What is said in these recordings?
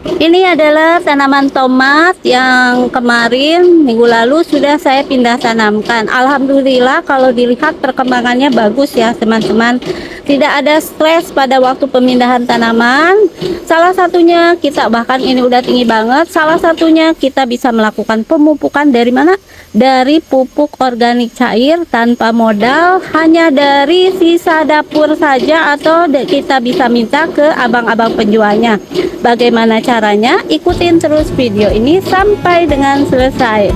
Ini adalah tanaman tomat yang kemarin minggu lalu sudah saya pindah tanamkan. Alhamdulillah kalau dilihat perkembangannya bagus ya teman-teman. Tidak ada stres pada waktu pemindahan tanaman. Salah satunya kita bahkan ini udah tinggi banget. Salah satunya kita bisa melakukan pemupukan dari mana? Dari pupuk organik cair tanpa modal, hanya dari sisa dapur saja, atau kita bisa minta ke abang-abang penjualnya. Bagaimana caranya? Ikutin terus video ini sampai dengan selesai.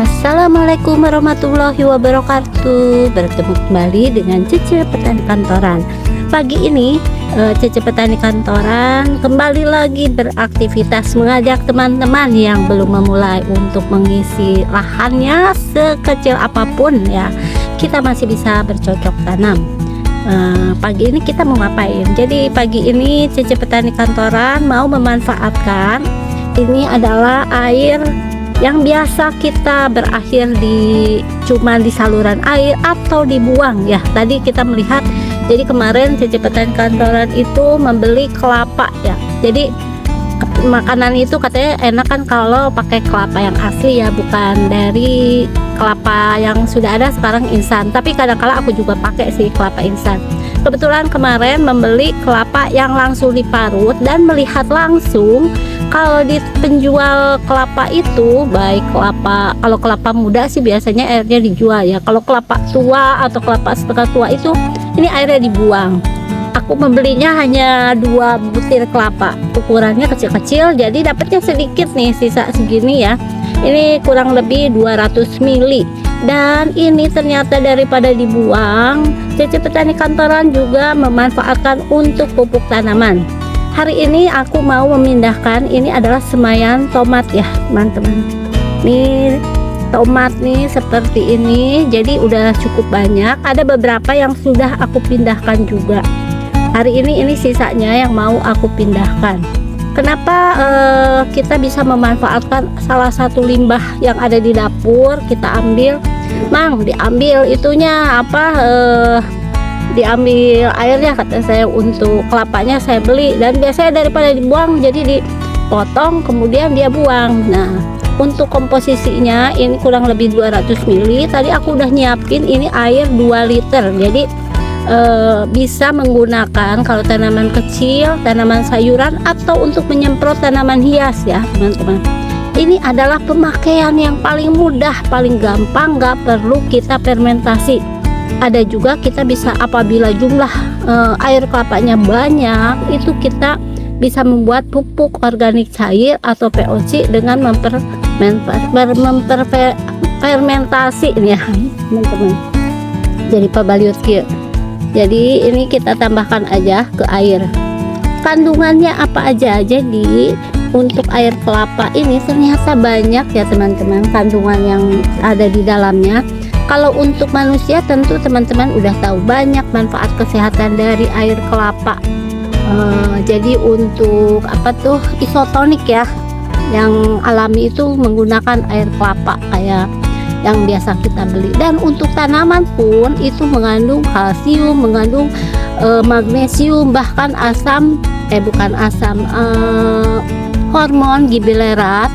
Assalamualaikum warahmatullahi wabarakatuh. Bertemu kembali dengan Cece Petani Kantoran. Pagi ini Cece Petani Kantoran kembali lagi beraktivitas, mengajak teman-teman yang belum memulai untuk mengisi lahannya sekecil apapun ya. Kita masih bisa bercocok tanam. Pagi ini kita mau ngapain? Jadi pagi ini Cece Petani Kantoran mau memanfaatkan, ini adalah air yang biasa kita berakhir cuma di saluran air atau dibuang ya. Tadi kita melihat, jadi kemarin Cece Petani Kantoran itu membeli kelapa ya. Jadi makanan itu katanya enak kan kalau pakai kelapa yang asli ya, bukan dari kelapa yang sudah ada sekarang instan. Tapi kadang-kala aku juga pakai sih kelapa instan. Kebetulan kemarin membeli kelapa yang langsung diparut dan melihat langsung kalau di penjual kelapa itu, baik kelapa, kalau kelapa muda sih biasanya airnya dijual ya. Kalau kelapa tua atau kelapa setengah tua itu, ini airnya dibuang. Aku membelinya hanya 2 butir kelapa, ukurannya kecil-kecil, jadi dapatnya sedikit nih, sisa segini ya. Ini kurang lebih 200 ml. Dan ini ternyata daripada dibuang, Cece Petani Kantoran juga memanfaatkan untuk pupuk tanaman. Hari ini aku mau memindahkan, ini adalah semayan tomat ya teman-teman. Nih tomat nih seperti ini, jadi udah cukup banyak. Ada beberapa yang sudah aku pindahkan juga. Hari ini sisanya yang mau aku pindahkan. Kenapa kita bisa memanfaatkan salah satu limbah yang ada di dapur, kita ambil, Mang, diambil itunya apa, diambil airnya kata saya, untuk kelapanya saya beli, dan biasanya daripada dibuang jadi dipotong kemudian dia buang. Nah, untuk komposisinya ini kurang lebih 200 ml. Tadi aku udah nyiapin ini air 2 liter. Jadi bisa menggunakan kalau tanaman kecil, tanaman sayuran, atau untuk menyemprot tanaman hias ya teman-teman. Ini adalah pemakaian yang paling mudah, paling gampang, nggak perlu kita fermentasi. Ada juga kita bisa, apabila jumlah air kelapanya banyak, itu kita bisa membuat pupuk organik cair atau POC dengan memperfermentasi ini ya teman-teman. Jadi pabaliut kia. Jadi ini kita tambahkan aja ke air. Kandungannya apa aja? Jadi untuk air kelapa ini ternyata banyak ya teman-teman, kandungan yang ada di dalamnya. Kalau untuk manusia tentu teman-teman udah tahu banyak manfaat kesehatan dari air kelapa. Jadi untuk apa tuh, isotonik ya, yang alami itu menggunakan air kelapa kayak yang biasa kita beli. Dan untuk tanaman pun itu mengandung kalsium, mengandung magnesium, bahkan hormon gibilerat,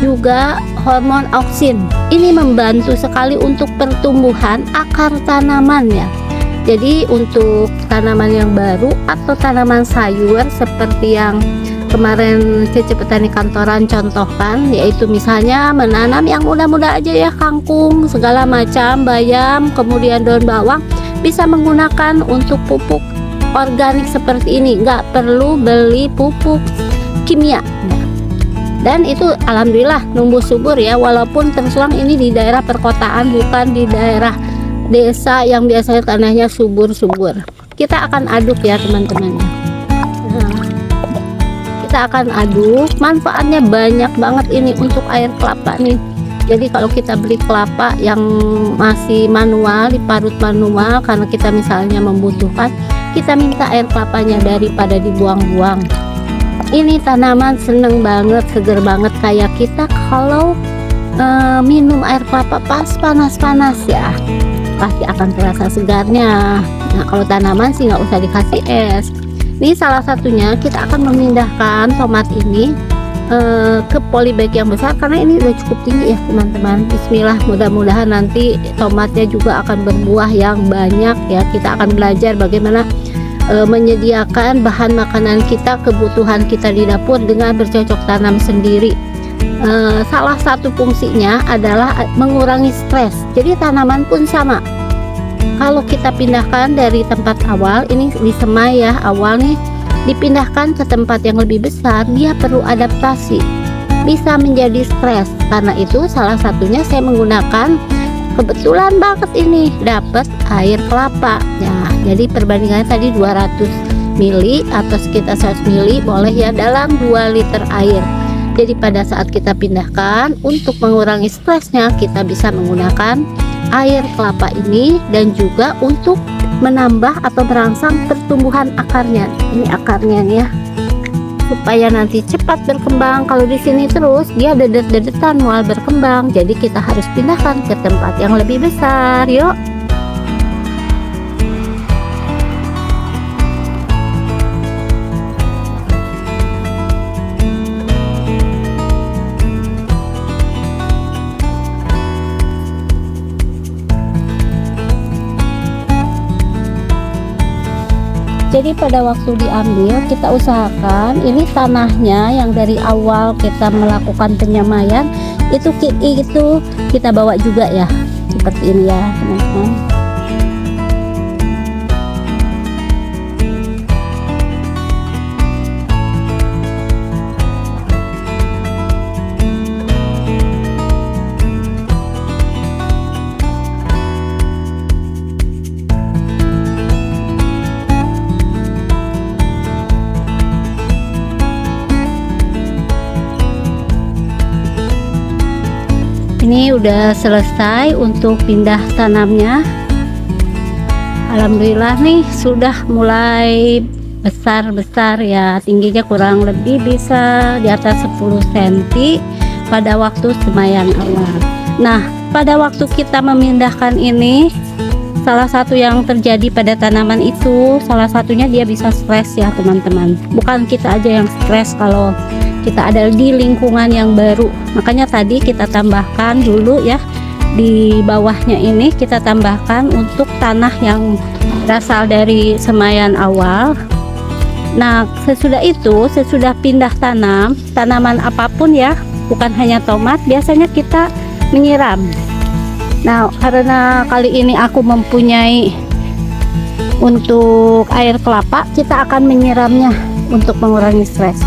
juga hormon auksin. Ini membantu sekali untuk pertumbuhan akar tanaman ya. Jadi untuk tanaman yang baru atau tanaman sayur seperti yang kemarin Cece Petani Kantoran contohkan, yaitu misalnya menanam yang muda-muda aja ya, kangkung segala macam, bayam, kemudian daun bawang, bisa menggunakan untuk pupuk organik seperti ini, nggak perlu beli pupuk kimia. Dan itu alhamdulillah numbuh subur ya, walaupun terus terang ini di daerah perkotaan, bukan di daerah desa yang biasanya tanahnya subur-subur. Kita akan aduk ya teman-teman. Kita akan aduk, manfaatnya banyak banget ini untuk air kelapa nih. Jadi kalau kita beli kelapa yang masih manual, diparut manual karena kita misalnya membutuhkan, kita minta air kelapanya daripada dibuang-buang. Ini tanaman seneng banget, seger banget kayak kita kalau minum air kelapa pas panas-panas ya, pasti akan terasa segarnya. Nah kalau tanaman sih nggak usah dikasih es. Ini salah satunya, kita akan memindahkan tomat ini ke polybag yang besar karena ini udah cukup tinggi ya teman-teman. Bismillah, mudah-mudahan nanti tomatnya juga akan berbuah yang banyak ya. Kita akan belajar bagaimana menyediakan bahan makanan kita, kebutuhan kita di dapur dengan bercocok tanam sendiri. Salah satu fungsinya adalah mengurangi stres. Jadi tanaman pun sama. Kalau kita pindahkan dari tempat awal, ini disemai ya awal nih, dipindahkan ke tempat yang lebih besar, dia perlu adaptasi, bisa menjadi stres. Karena itu salah satunya saya menggunakan, kebetulan banget ini dapat air kelapa ya. Jadi perbandingannya tadi 200 ml atau sekitar 100 ml boleh ya dalam 2 liter air. Jadi pada saat kita pindahkan, untuk mengurangi stresnya kita bisa menggunakan air kelapa ini, dan juga untuk menambah atau merangsang pertumbuhan akarnya. Ini akarnya nih ya, supaya nanti cepat berkembang. Kalau di sini terus dia dedet-dedetan mual berkembang, jadi kita harus pindahkan ke tempat yang lebih besar. Yuk. Jadi pada waktu diambil, kita usahakan ini tanahnya yang dari awal kita melakukan penyemaian itu kita bawa juga ya, seperti ini ya teman-teman. Ini udah selesai untuk pindah tanamnya. Alhamdulillah nih sudah mulai besar-besar ya, tingginya kurang lebih bisa di atas 10 cm pada waktu semaian awal. Nah pada waktu kita memindahkan ini, salah satu yang terjadi pada tanaman itu, salah satunya dia bisa stres ya teman-teman. Bukan kita aja yang stres kalau kita ada di lingkungan yang baru. Makanya tadi kita tambahkan dulu ya, di bawahnya ini kita tambahkan untuk tanah yang berasal dari semaian awal. Nah sesudah itu, sesudah pindah tanam, tanaman apapun ya, bukan hanya tomat, biasanya kita menyiram. Nah karena kali ini aku mempunyai untuk air kelapa, kita akan menyiramnya untuk mengurangi stres.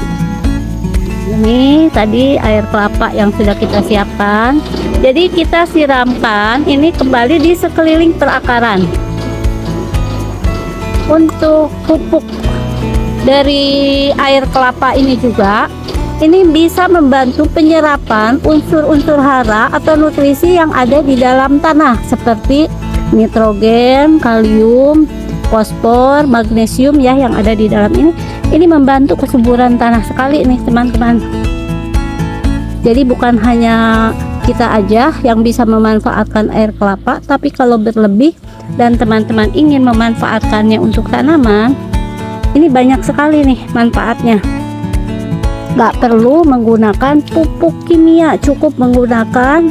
Ini tadi air kelapa yang sudah kita siapkan, jadi kita siramkan ini kembali di sekeliling perakaran. Untuk pupuk dari air kelapa ini juga, ini bisa membantu penyerapan unsur-unsur hara atau nutrisi yang ada di dalam tanah seperti nitrogen, kalium, fosfor, magnesium ya yang ada di dalam ini. Ini membantu kesuburan tanah sekali nih teman-teman. Jadi bukan hanya kita aja yang bisa memanfaatkan air kelapa, tapi kalau berlebih dan teman-teman ingin memanfaatkannya untuk tanaman, ini banyak sekali nih manfaatnya. Gak perlu menggunakan pupuk kimia, cukup menggunakan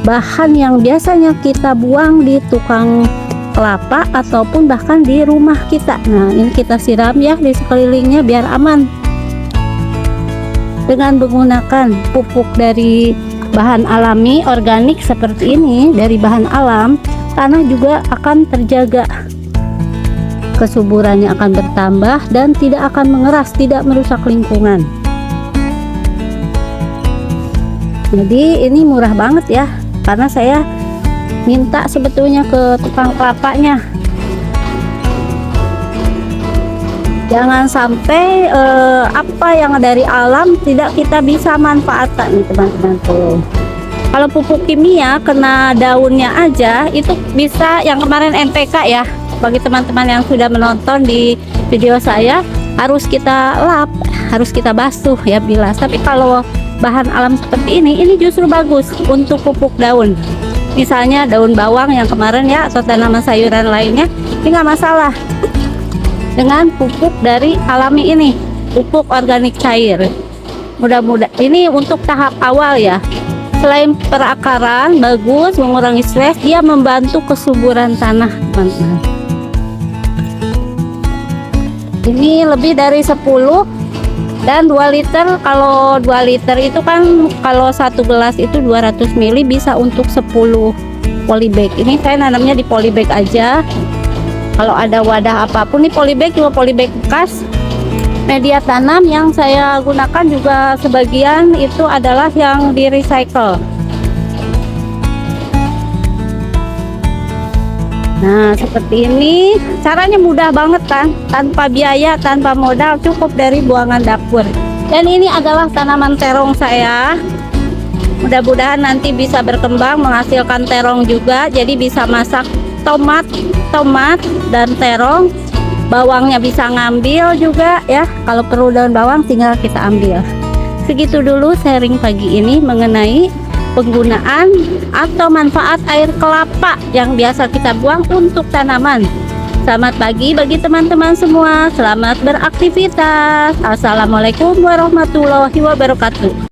bahan yang biasanya kita buang di tukang kelapa ataupun bahkan di rumah kita. Nah ini kita siram ya di sekelilingnya biar aman. Dengan menggunakan pupuk dari bahan alami organik seperti ini, dari bahan alam, tanah juga akan terjaga, kesuburannya akan bertambah dan tidak akan mengeras, tidak merusak lingkungan. Jadi ini murah banget ya, karena saya minta sebetulnya ke tukang kelapanya, jangan sampai apa yang dari alam tidak kita bisa manfaatkan nih teman-teman. Tuh kalau pupuk kimia kena daunnya aja itu bisa, yang kemarin NPK ya, bagi teman-teman yang sudah menonton di video saya, harus kita lap, harus kita basuh ya bilas. Tapi kalau bahan alam seperti ini justru bagus untuk pupuk daun. Misalnya daun bawang yang kemarin ya, atau tanaman sayuran lainnya, ini nggak masalah dengan pupuk dari alami ini, pupuk organik cair. Mudah-mudahan ini untuk tahap awal ya. Selain perakaran bagus, mengurangi stres, dia membantu kesuburan tanah, teman-teman. Ini lebih dari 10 dan 2 liter. Kalau 2 liter itu kan, kalau 1 gelas itu 200 ml, bisa untuk 10 polybag. Ini saya nanamnya di polybag aja. Kalau ada wadah apapun, ini polybag juga polybag bekas. Media tanam yang saya gunakan juga sebagian itu adalah yang di recycle. Nah, seperti ini caranya mudah banget kan, tanpa biaya, tanpa modal, cukup dari buangan dapur. Dan ini adalah tanaman terong saya. Mudah-mudahan nanti bisa berkembang menghasilkan terong juga, jadi bisa masak tomat dan terong. Bawangnya bisa ngambil juga ya, kalau perlu daun bawang tinggal kita ambil. Segitu dulu sharing pagi ini mengenai penggunaan atau manfaat air kelapa yang biasa kita buang untuk tanaman. Selamat pagi bagi teman-teman semua, selamat beraktivitas. Assalamualaikum warahmatullahi wabarakatuh.